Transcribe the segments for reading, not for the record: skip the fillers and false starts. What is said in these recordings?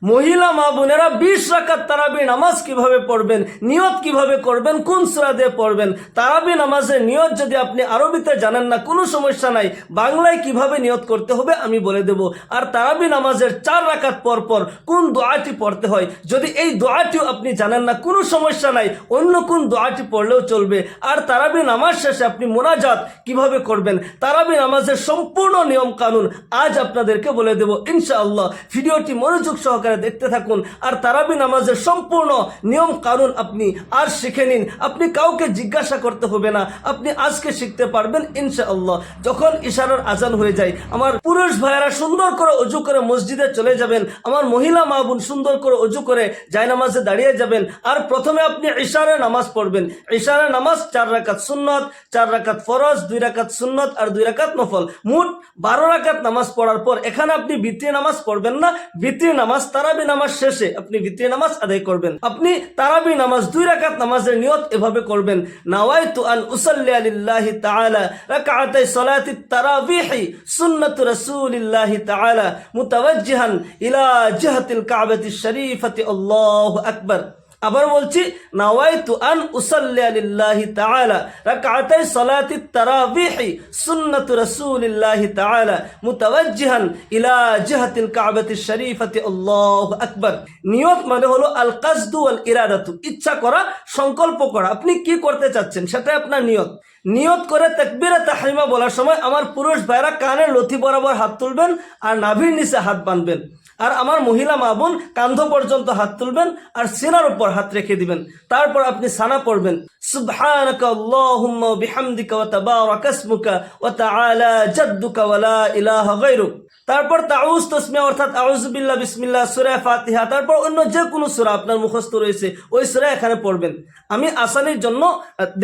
মহিলা মা বোনেরা 20 রাকাত তারাবি নামাজ কিভাবে পড়বেন, নিয়ত কিভাবে করবেন, কোন সূরা দিয়ে পড়বেন। তারাবি নামাজের নিয়ত যদি আপনি আরবিতে জানেন না, কোনো সমস্যা নাই, বাংলায় কিভাবে নিয়ত করতে হবে আমি বলে দেব। আর তারাবি নামাজের 4 রাকাত পর পর কোন দোয়াটি পড়তে হয়, যদি এই দোয়াটিও আপনি জানেন না, কোনো সমস্যা নাই, অন্য কোন দোয়াটি পড়লেও চলবে। আর তারাবি নামাজ শেষে আপনি মোনাজাত কিভাবে করবেন, তারাবি নামাজের সম্পূর্ণ নিয়ম কানুন আজ আপনাদেরকে বলে দেব ইনশাআল্লাহ। ভিডিওটি মনোযোগ সহকারে দেখতে থাকুন আর তারাবি নামাজের সম্পূর্ণ নিয়ম কানুন আপনি আর শিখে নিন। আপনি কাউকে জিজ্ঞাসা করতে হবে না, আপনি আজকে শিখতে পারবেন ইনশাআল্লাহ। যখন ইশারার আজান হয়ে যায়, আমার পুরুষ ভাইয়েরা সুন্দর করে ওযু করে মসজিদে চলে যাবেন, আমার মহিলা মা বোন সুন্দর করে ওযু করে জায়নামাজে দাঁড়িয়ে যাবেন। আর প্রথমে আপনি ইশারার নামাজ পড়বেন। ইশারার নামাজ 4 রাকাত সুন্নত, 4 রাকাত ফরজ, 2 রাকাত সুন্নত আর 2 রাকাত নফল, মোট 12 রাকাত নামাজ পড়ার পর এখানে আপনি বিতরি নামাজ পড়বেন না। বিতরি নামাজ তারাবি নামাজ শেষে আপনি বিতরি নামাজ আদায় করবেন। আপনি তারাবি নামাজ 2 রাকাত নামাজের নিয়ত এভাবে করবেন, নাওয়াইতু আন উসাল্লি লিল্লাহি তাআলা রাকআতাই সালাতিত তারাবিহি সুন্নাতু রাসূলিল্লাহি তাআলা মুতাওয়াজ্জিহান ইলা জিহাতিল কাবাতিশ শরীফাতি আল্লাহু আকবার। আবার বলছি, নাওয়াইতু আন উসাল্লি লিল্লাহি তাআলা রাকআতাই সালাতিত তারাবিহি সুন্নাতু রাসূলিল্লাহি তাআলা মুতাওয়াজ্জিহান ইলা জিহাতিল কাবাতিশ শরীফাতি আল্লাহু আকবার। নিয়ত মানে হলো আল কাসদু ওয়াল ইরাদাতু, ইচ্ছা করা, সংকল্প করা, আপনি কি করতে চাচ্ছেন সেটা আপনার নিয়ত। নিয়ত করে তাকবীরে তাহরিমা বলার সময় আমার পুরুষ ভাইরা কানের লথি বরাবর হাত তুলবেন আর নাভির নিচে হাত বাঁধবেন। আর আমার মহিলা মা বোন কান্ধ পর্যন্ত হাত তুলবেন আর সিনার উপর হাত রেখে দিবেন। তারপর আপনি সানা পড়বেন, সুবহানাকা আল্লাহুম্মা ওয়া বিহামদিকা ওয়া তাবারাকা ইসমুকা ওয়া তাআলা জাদ্দুকা ওয়া লা ইলাহা গায়রুক। তারপর তাউজ তাসমিয়া অর্থাৎ আউযু বিল্লাহ, বিসমিল্লাহ, সূরা ফাতিহা, তারপর অন্য যে কোনো সূরা আপনার মুখস্থ রয়েছে ওই সূরা এখানে পড়বেন। আমি আসানির জন্য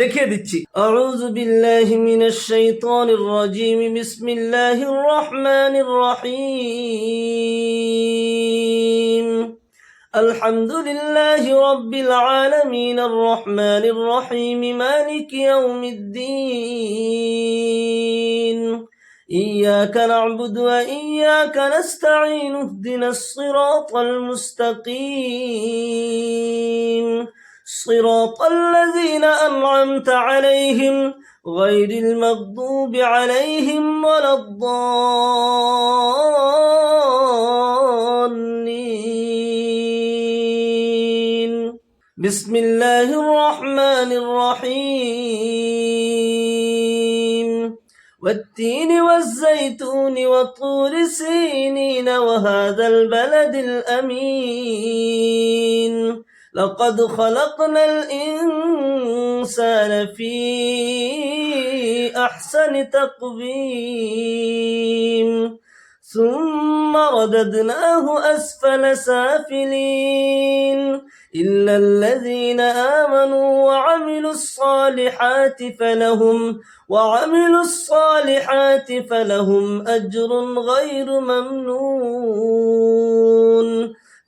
দেখিয়ে দিচ্ছি। আউযু বিল্লাহি মিনাশ শাইতানির রাজীম, বিসমিল্লাহির রহমানির রহিম। আলহামদুলিল্লাহি রাব্বিল আলামিন আর রহমানির রহিম মালিকি ইয়াউমিদ্দিন। إياك نعبد وإياك نستعين اهدنا الصراط المستقيم صراط الذين أنعمت عليهم غير المغضوب عليهم ولا الضالين بسم الله الرحمن الرحيم والتين والزيتون وطور سينين وهذا البلد الأمين لقد خلقنا الإنسان في أحسن تقويم ثم رددناه أسفل سافلين إلا الذين آمنوا وعملوا الصالحات فلهم أجر غير ممنون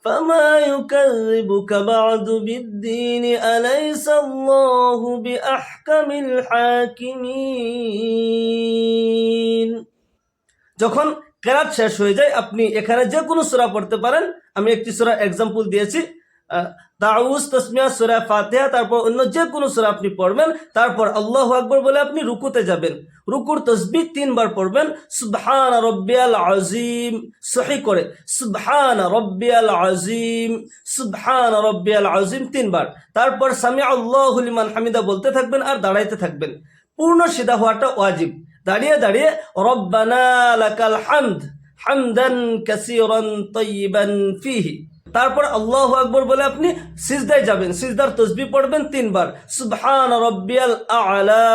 فما يكذبك بعد بالدين أليس الله بأحكم الحاكمين। যখন কেরাত শেষ হয়ে যায় আপনি এখানে যে কোনো সূরা পড়তে পারেন। আমি একটি সূরা এক্সাম্পল দিয়েছি, তাউজ তাসমিয়া, সূরা ফাতিহা, তারপর অন্য যে কোনো সূরা আপনি পড়বেন। তারপর আল্লাহু আকবার বলে আপনি রুকুতে যাবেন। রুকুর তাসবিহ 3 বার পড়বেন, সুবহান রাব্বিয়াল আযীম, সহি করে সুবহান রাব্বিয়াল আযীম, সুবহান রাব্বিয়াল আযীম 3 বার। তারপর সামি আল্লাহু লিমান হামিদা বলতে থাকবেন আর দাঁড়াইতে থাকবেন। পূর্ণ সিধা হওয়াটা ওয়াজিব। দাঁড়িয়ে দাঁড়িয়ে রব্বানা লাকাল হামদ হামদান কাসীরান তাইয়িবান ফীহি। তারপর আল্লাহু আকবার বলে আপনি সিজদায় যাবেন। সিজদার তাসবিহ পড়বেন 3 বার, সুবহান রাব্বিয়াল আ'লা,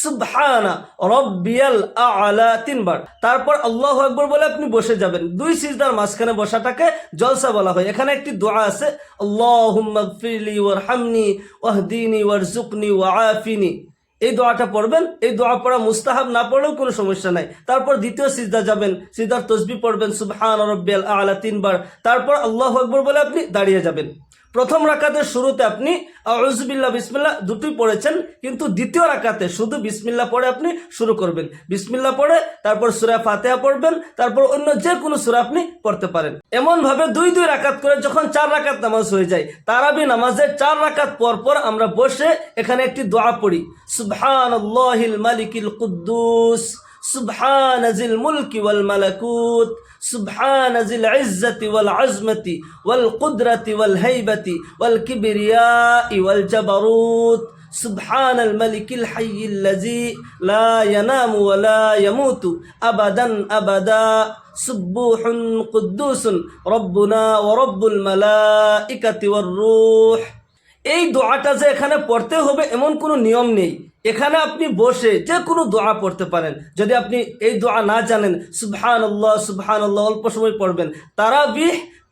সুবহানা রাব্বিয়াল আ'লা 3 বার। তারপর আল্লাহু আকবার বলে আপনি বসে যাবেন। 2 সিজদার মাঝখানে বসাটাকে জলসা বলা হয়। এখানে একটি দোয়া আছে, আল্লাহুম্মা গফিরলি ওয়ারহামনি ওয়াহদিনি ওয়ারযুকনি ওয়াআফিনি। এই দোয়াটা পড়বেন। এই দোয়া পড়া মুস্তাহাব, না পড়লেও কোনো সমস্যা নাই। তারপর দ্বিতীয় সিজদা যাবেন, সিজদার তাসবিহ পড়বেন সুবহান রাব্বিয়াল আ'লা 3 বার। তারপর আল্লাহু আকবার বলে আপনি দাঁড়িয়ে যাবেন। প্রথম রাকাতের শুরুতে আপনি আউযু বিল্লাহ বিসমিল্লাহ দুটোই পড়েছেন, কিন্তু দ্বিতীয় রাকাতে শুধু বিসমিল্লাহ পড়ে আপনি শুরু করবেন। বিসমিল্লাহ পড়ে তারপর সূরা ফাতিহা পড়বেন, তারপর অন্য যে কোনো সূরা আপনি পড়তে পারেন। এমন ভাবে দুই দুই রাকাত করে যখন 4 রাকাত নামাজ হয়ে যায়, তারাবি নামাজের 4 রাকাত পর পর আমরা বসে এখানে একটি দোয়া পড়ি, সুবহানাল্লাহিল মালিকিল কুদ্দুস, সুবহান জিল মুলকি ওয়াল মালাকুত, সুবহান জিল ইজ্জতি ওয়াল আজমতি ওয়াল কুদরতি ওয়াল হাইবতি ওয়াল কিবরিয়াই ওয়াল জাবারুত, সুবহানাল মালিকিল হাইয়িল লাযী লা ইয়ানামু ওয়া লা ইয়ামুতু আবাদান আবাদা, সুবহুন কুদ্দুসুন রব্বুনা ওয়া রব্বুল মালাইকাতি ওয়ার রূহ। এই দোয়াটা যে এখানে পড়তে হবে এমন কোনো নিয়ম নেই। এখানে আপনি বসে যে কোনো দোয়া পড়তে পারেন। যদি আপনি এই দোয়া না জানেন, সুবহানাল্লাহ সুবহানাল্লাহ অল্প সময় পড়বেন।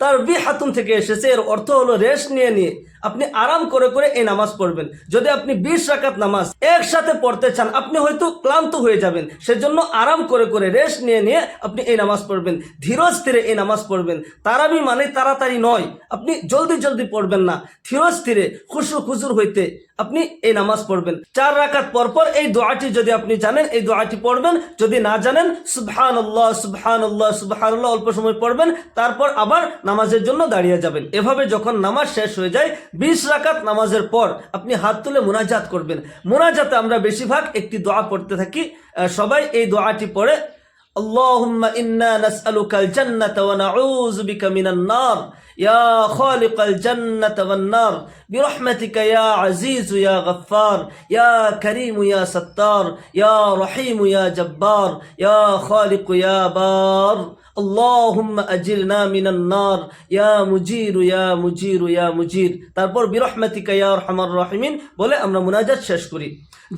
তারবিহ হাতুন থেকে এসেছে, এর অর্থ হলো রেস্ট নিয়ে নিয়ে আপনি আরাম করে করে এই নামাজ পড়বেন। যদি আপনি 20 রাকাত নামাজ একসাথে পড়তে চান, আপনি হয়তো ক্লান্ত হয়ে যাবেন, সেজন্য আরাম করে করে রেস্ট নিয়ে নিয়ে আপনি এই নামাজ পড়বেন, ধীর স্থিরে এই নামাজ পড়বেন। তারাবি মানে তাড়াতাড়ি নয়, আপনি জলদি জলদি পড়বেন না, ধীর স্থিরে খুশু খুজুর হইতে আপনি এই নামাজ পড়বেন। 4 রাকাত পরপর এই দোয়াটি যদি আপনি জানেন এই দোয়াটি পড়বেন, যদি না জানেন সুবহানাল্লাহ সুবহানাল্লাহ সুবহানাল্লাহ অল্প সময় পড়বেন, তারপর আবার নামাজের জন্য দাঁড়িয়ে যাবেন। এভাবে যখন নামাজ শেষ হয়ে যায়, 20 রাকাত নামাজের পর আপনি হাত তুলে মুনাজাত করবেন। মুনাজাতে আমরা বেশিরভাগ একটি দোয়া পড়তে থাকি, সবাই এই দোয়াটি পড়ে, আল্লাহুম্মা ইন্না নাসআলুকাল জান্নাতা ওয়া নাউযু বিকা মিনান নার ইয়া খালিকাল জান্নাতি ওয়ান নার বিরহমাতিকা ইয়া আজিজু ইয়া গফফার ইয়া কারীমু ইয়া সাত্তার ইয়া রহিমু ইয়া জব্বার ইয়া খালিকু ইয়া বার আল্লাহুম্মা আজিরনা মিনান নার ইয়া মুজিরু ইয়া মুজিরু ইয়া মুজির। তারপর বিরহমাতিকা ইয়া আরহামার রাহিমিন বলে আমরা মুনাজাত শেষ করি।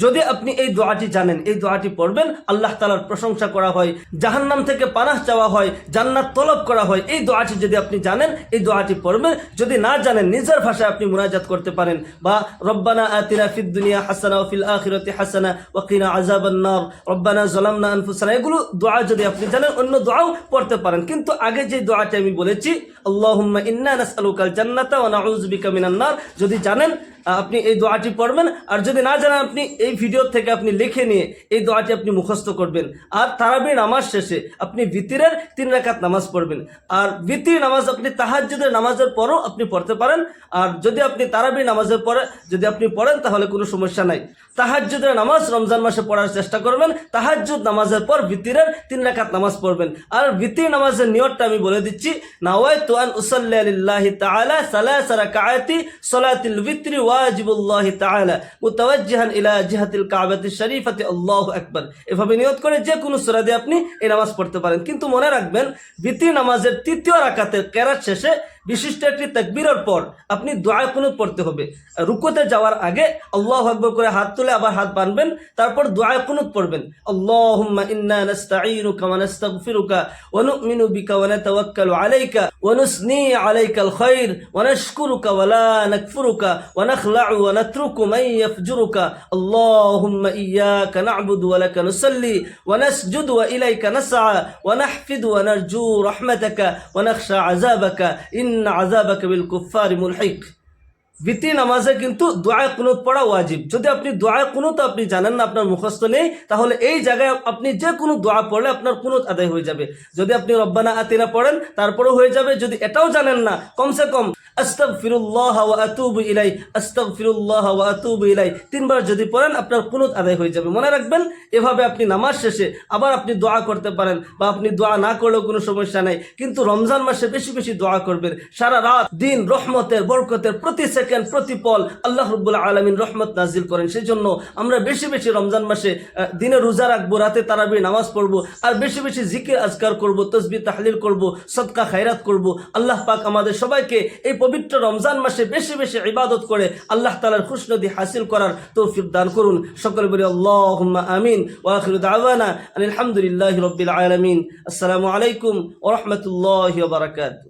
যদি আপনি এই দোয়াটি জানেন, এই দোয়াটি পড়বেন, আল্লাহ তাআলার প্রশংসা করা হয়, জাহান্নাম থেকে পানাহ চাওয়া হয়, জান্নাত তলব করা হয়। এই দোয়াটি যদি আপনি জানেন এই দোয়াটি পড়বেন। যদি না জানেন নিজের ভাষায় আপনি মুনাজাত করতে পারেন, বা রব্বানা আতিনা ফিদ দুনিয়া হাসানা ওয়া ফিল আখিরাতি হাসানা ওয়া কিনা আযাবান নার রব্বানা যালামনা আনফুসানা, এগুলো দোয়া যদি আপনি জানেন অন্য দোয়াও পড়তে পারেন। কিন্তু আগে যে দোয়াটি আমি বলেছি, আল্লাহুম্মা ইন্না নাসআলুকাল জান্নাতা ওয়া নাউযু বিকা মিনান নার, যদি জানেন আপনি এই দোয়াটি পড়বেন। আর যদি না জানেন আপনি এই ভিডিও থেকে আপনি লিখে নিয়ে এই দোয়াটি আপনি মুখস্থ করবেন। আর তারাবি নামাজ শেষে আপনি ভিতরের 3 রাকাত নামাজ পড়বেন। আর ভিতরি নামাজ আপনি তাহাজ্জুদের নামাজের পরও আপনি পড়তে পারেন। আর যদি আপনি তারাবি নামাজের পরে যদি আপনি পড়েন তাহলে কোনো সমস্যা নাই। তাহাজ্জুদের নামাজ রমজান মাসে পড়ার চেষ্টা করবেন। তাহাজ্জুদ নামাজের পর ভিতরের 3 রাকাত নামাজ পড়বেন। আর ভিতরি নামাজের নিয়তটা আমি বলে দিচ্ছি, নাওয়াইতু আন উসাল্লি লিল্লাহি তাআলা 3 রাকাআতি সালাতুল ভিতরি ওয়াজিবুল্লাহি তাআলা মুতাওয়াজ্জিহান ইলা জিহাতিল কাবাতিশ শরীফাতি আল্লাহু আকবার। এভাবে নিয়ত করে যে কোনো সূরা দিয়ে আপনি এই নামাজ পড়তে পারেন। কিন্তু মনে রাখবেন, ভিতরি নামাজের 3য় রাকাতের কেরাত শেষে বিশিষ্ট একটি তাকবীরের পর আপনি দোয়া কুনুত পড়তে হবে। রুকুতে যাওয়ার আগে আল্লাহু আকবার করে হাত তুলে আবার হাত বাঁধবেন, তারপর দোয়া কুনুত পড়বেন। আল্লাহুম্মা ইন্না নাস্তাঈনুকা ওয়া নাস্তাগফিরুকা ওয়া নু'মিনু বিকা ওয়া নাতাওয়াক্কালু আলাইকা ওয়া নুসনি আলাইকাল খায়র ওয়া নাশকুরুকা ওয়া লা নাকফুরুকা ওয়া নাখলা'ু ওয়া নাতরুকু মান ইয়াফজুরুকা আল্লাহুম্মা ইয়্যাকা না'বুদু ওয়া লাকা নুসাল্লি ওয়া নাসজুদু ওয়া ইলাইকা নাসআ ওয়া নাহফিদু ওয়া নারজু রাহমাতাকা ওয়া নাখশা আযাবাকা ইন্না আযাবাকা বিল কুফফারি মুলহিক। ভিতরি নামাজে কিন্তু দোয়া কুনুত পড়া ওয়াজিব। যদি আপনি দোয়া কুনুত আপনি জানেন না, আপনার মুখস্থ নেই, তাহলে এই জায়গায় আপনি যে কোনো দোয়া পড়লে আপনার কুনুত আদায় হয়ে যাবে। যদি আপনি রব্বানা আতিনা পড়েন তারপরেও হয়ে যাবে। যদি এটাও জানেন না, কমসে কম আস্তাগফিরুল্লাহ ওয়া আতুবু ইলাই, আস্তাগফিরুল্লাহ ওয়া আতুবু ইলাই 3 বার যদি পড়েন আপনার কুনুত আদায় হয়ে যাবে। মনে রাখবেন, এভাবে আপনি নামাজ শেষে আবার আপনি দোয়া করতে পারেন, বা আপনি দোয়া না করলেও কোনো সমস্যা নাই। কিন্তু রমজান মাসে বেশি বেশি দোয়া করবেন। সারা রাত দিন রহমতের বরকতের প্রতি সেকেন্ড প্রতি পল আল্লাহ রাব্বুল আলামিন রহমত নাজিল করেন। সেই জন্য আমরা বেশি বেশি রমজান মাসে দিনে রোজা রাখবো, রাতে তারাবি নামাজ পড়বো, আর বেশি বেশি জিকির আজকার করবো, তসবিহ তাহলিল করবো, সদকা খায়রাত করবো। আল্লাহ পাক আমাদের সবাইকে এই পবিত্র রমজান মাসে বেশি বেশি ইবাদত করে আল্লাহ তাআলার খুশনদি হাসিল করার তৌফিক দান করুন। সকলে বলি আল্লাহুম্মা আমিন। ওয়া আখিরু দাওয়ানা আলহামদুলিল্লাহি রাব্বিল আলামিন। আসসালামু আলাইকুম ওয়া রাহমাতুল্লাহি ওয়া বারাকাতুহু।